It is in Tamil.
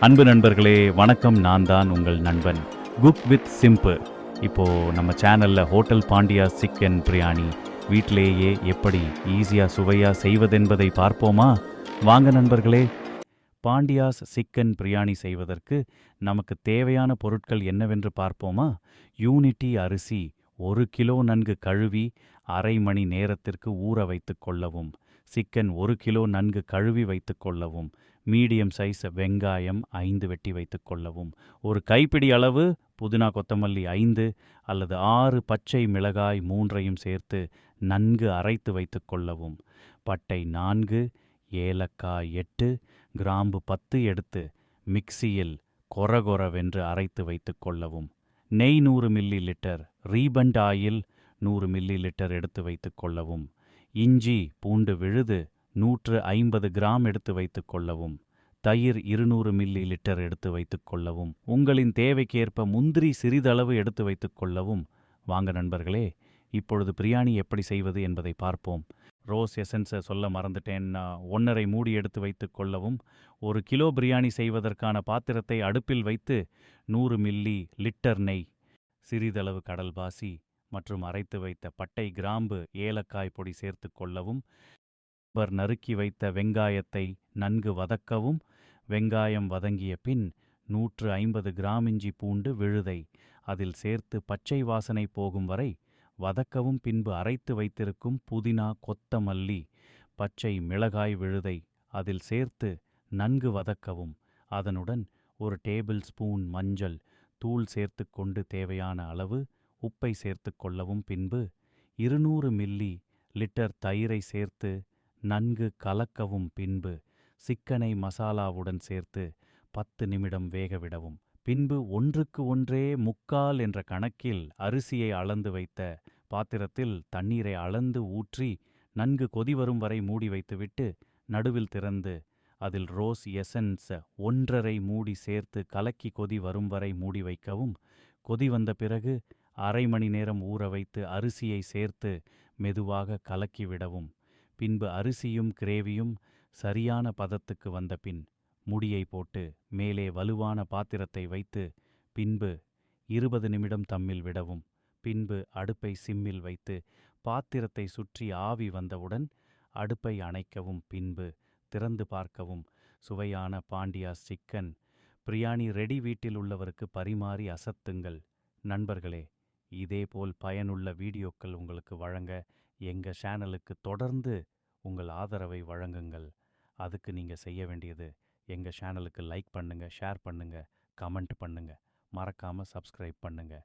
அன்பு நண்பர்களே வணக்கம். நான் தான் உங்கள் நண்பன் குக் வித் சிம்பு. இப்போது நம்ம சேனலில் ஹோட்டல் பாண்டியா சிக்கன் பிரியாணி வீட்டிலேயே எப்படி ஈஸியாக சுவையாக செய்வதென்பதை பார்ப்போமா? வாங்க நண்பர்களே. பாண்டியாஸ் சிக்கன் பிரியாணி செய்வதற்கு நமக்கு தேவையான பொருட்கள் என்னவென்று பார்ப்போமா? யூனிட்டி அரிசி 1 கிலோ நன்கு கழுவி அரை மணி நேரத்திற்கு ஊற வைத்து கொள்ளவும். சிக்கன் 1 கிலோ நன்கு கழுவி வைத்து கொள்ளவும். மீடியம் சைஸ் வெங்காயம் 5 வெட்டி வைத்து கொள்ளவும். ஒரு கைப்பிடி அளவு புதினா கொத்தமல்லி 5 அல்லது 6 பச்சை மிளகாய் 3ஐயும் சேர்த்து நன்கு அரைத்து வைத்து கொள்ளவும். பட்டை 4, ஏலக்காய் 8, கிராம்பு 10 எடுத்து மிக்சியில் கொரகொரவென்று அரைத்து வைத்து கொள்ளவும். நெய் 100 millilitre, refined oil 100 millilitre எடுத்து வைத்து கொள்ளவும். இஞ்சி பூண்டு விழுது 150 கிராம் எடுத்து வைத்து கொள்ளவும். தயிர் 200 மில்லி லிட்டர் எடுத்து வைத்து கொள்ளவும். உங்களின் தேவைக்கேற்ப முந்திரி சிறிதளவு எடுத்து வைத்து கொள்ளவும். வாங்க நண்பர்களே, இப்பொழுது பிரியாணி எப்படி செய்வது என்பதை பார்ப்போம். ரோஸ் எசன்ஸை சொல்ல மறந்துட்டேன்னா 1.5 மூடி எடுத்து வைத்து கொள்ளவும். 1 கிலோ பிரியாணி செய்வதற்கான பாத்திரத்தை அடுப்பில் வைத்து 100 மில்லி லிட்டர் நெய், சிறிதளவு கடல்பாசி மற்றும் அரைத்து வைத்த பட்டை கிராம்பு ஏலக்காய் பொடி சேர்த்து கொள்ளவும். நறுக்கி வைத்த வெங்காயத்தை நன்கு வதக்கவும். வெங்காயம் வதங்கிய பின் 150 கிராம் இஞ்சி பூண்டு விழுதை அதில் சேர்த்து பச்சை வாசனை போகும் வரை வதக்கவும். பின்பு அரைத்து வைத்திருக்கும் புதினா கொத்தமல்லி பச்சை மிளகாய் விழுதை அதில் சேர்த்து நன்கு வதக்கவும். அதனுடன் 1 டேபிள் ஸ்பூன் மஞ்சள் தூள் சேர்த்து கொண்டு தேவையான அளவு உப்பை சேர்த்து கொள்ளவும். பின்பு 200 மில்லி லிட்டர் தயிரை சேர்த்து நன்கு கலக்கவும். பின்பு சிக்கனை மசாலாவுடன் சேர்த்து 10 நிமிடம் வேகவிடவும். பின்பு 1க்கு 1.25 என்ற கணக்கில் அரிசியை அளந்து வைத்த பாத்திரத்தில் தண்ணீரை அளந்து ஊற்றி நன்கு கொதி வரும் வரை மூடி வைத்துவிட்டு நடுவில் திறந்து அதில் ரோஸ் எசன்ஸ் 1.5 மூடி சேர்த்து கலக்கி கொதி வரும் வரை மூடி வைக்கவும். கொதி வந்த பிறகு அரை மணி நேரம் ஊற வைத்து அரிசியை சேர்த்து மெதுவாக கலக்கிவிடவும். பின்பு அரிசியும் கிரேவியும் சரியான பதத்துக்கு வந்த பின் முடியை போட்டு மேலே வலுவான பாத்திரத்தை வைத்து பின்பு 20 நிமிடம் தம்மில் விடவும். பின்பு அடுப்பை சிம்மில் வைத்து பாத்திரத்தை சுற்றி ஆவி வந்தவுடன் அடுப்பை அணைக்கவும். பின்பு திறந்து பார்க்கவும். சுவையான பாண்டியா சிக்கன் பிரியாணி ரெடி. வீட்டில் உள்ளவருக்கு பரிமாறி அசத்துங்கள். நண்பர்களே, இதேபோல் பயனுள்ள வீடியோக்கள் உங்களுக்கு வழங்க எங்கள் சேனலுக்கு தொடர்ந்து உங்கள் ஆதரவை வழங்குங்கள். அதுக்கு நீங்கள் செய்ய வேண்டியது எங்கள் சேனலுக்கு லைக் பண்ணுங்கள், ஷேர் பண்ணுங்கள், கமெண்ட் பண்ணுங்கள், மறக்காமல் சப்ஸ்கிரைப் பண்ணுங்கள்.